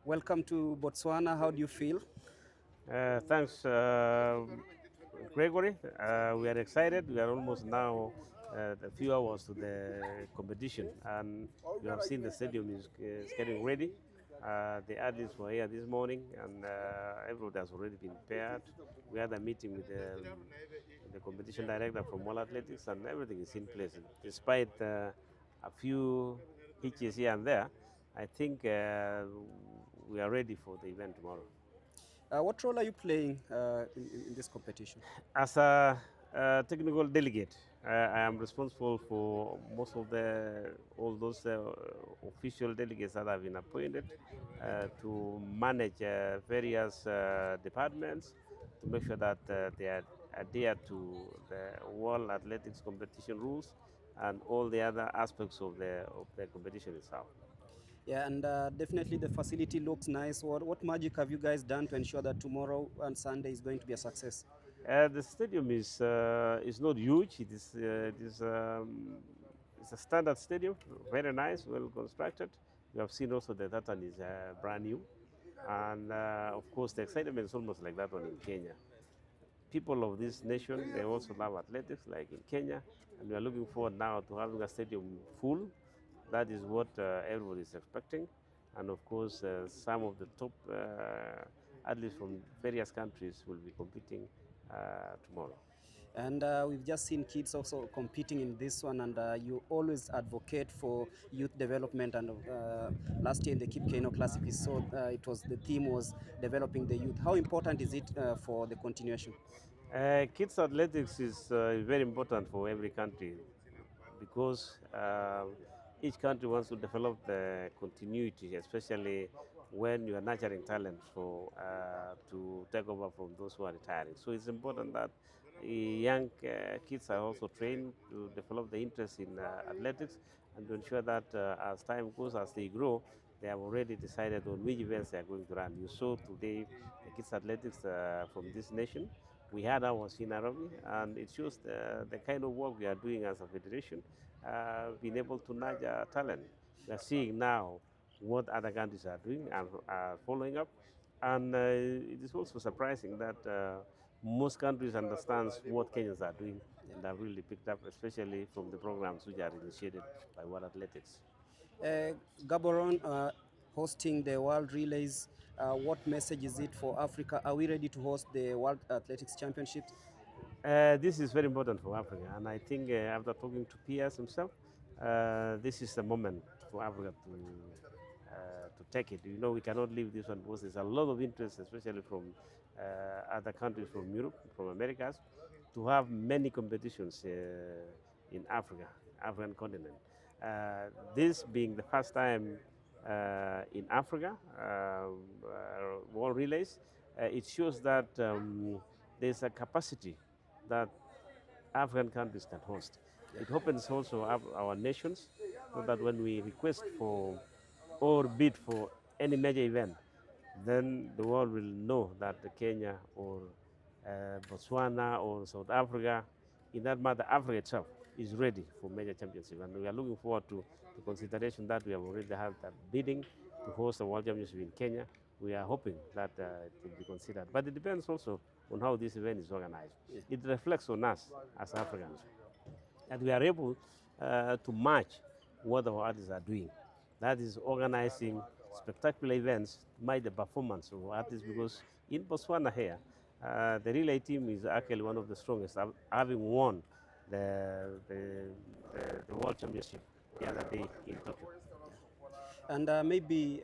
Welcome to Botswana. How do you feel? Thanks, Gregory. We are excited. We are almost now a few hours to the competition, and you have seen the stadium is getting ready. The athletes were here this morning, and everything has already been prepared. We had a meeting with the competition director from World Athletics, and everything is in place. Despite a few hitches here and there, I think we are ready for the event tomorrow. What role are you playing in this competition? As a technical delegate, I am responsible for most of the all those official delegates that have been appointed to manage various departments to make sure that they adhere to the World Athletics competition rules and all the other aspects of the competition itself. Yeah, and definitely the facility looks nice. What magic have you guys done to ensure that tomorrow and Sunday is going to be a success? The stadium is not huge. It's a standard stadium, very nice, well constructed. You have seen also the that one is brand new, and of course the excitement is almost like that one in Kenya. People of this nation they also love athletics, like in Kenya, and we are looking forward now to having a stadium full. That is what everybody is expecting, and of course some of the top athletes from various countries will be competing tomorrow. And we've just seen kids also competing in this one, and you always advocate for youth development. And last year in the Keep Keno Classic, we saw the theme was developing the youth. How important is it for the continuation? Kids athletics is very important for every country because each country wants to develop the continuity, especially when you are nurturing talent for to take over from those who are retiring. So it's important that young kids are also trained to develop the interest in athletics and to ensure that as time goes, as they grow, they have already decided on which events they are going to run. You saw today the kids athletics from this nation. We had ours in Nairobi, and it shows the kind of work we are doing as a federation, being able to nurture talent. We are seeing now what other countries are doing and are following up. And it is also surprising that most countries understand what Kenyans are doing and have really picked up, especially from the programs which are initiated by World Athletics. Uh, Gaborone hosting the World Relays. What message is it for Africa? Are we ready to host the World Athletics Championships? This is very important for Africa, and I think after talking to Piers himself, this is the moment for Africa to take it. You know, we cannot leave this one because there's a lot of interest, especially from other countries from Europe, from Americas, to have many competitions in Africa, African continent. This being the first time in Africa, World Relays, it shows that there's a capacity that African countries can host. Yeah. It opens also up our nations so that when we request for or bid for any major event, then the world will know that the Kenya or Botswana or South Africa, in that matter, Africa itself is ready for major championship. And we are looking forward to the consideration that we have already had that bidding to host the World Championship in Kenya. We are hoping that it will be considered. But it depends also on how this event is organized. Yeah. It reflects on us as Africans that we are able to match what our artists are doing. That is organizing spectacular events to match the performance of artists because in Botswana here, the relay team is actually one of the strongest, having won the World Championship the other day in Tokyo. And maybe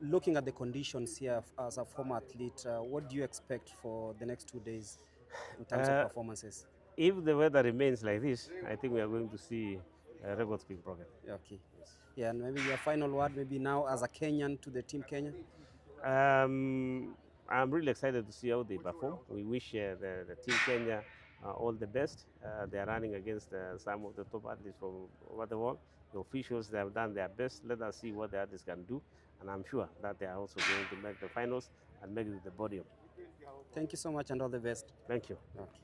looking at the conditions here as a former athlete, what do you expect for the next 2 days in terms of Uh, performances? if the weather remains like this, I think we are going to see records being broken. Okay. Yes. Yeah, and maybe your final word, maybe now as a Kenyan to the team Kenya. Um, I'm really excited to see how they perform. We wish the Team Kenya all the best. They are running against some of the top athletes from over the world. The officials, they have done their best. Let us see what the athletes can do. And I'm sure that they are also going to make the finals and make it to the podium. Thank you so much and all the best. Thank you. Okay.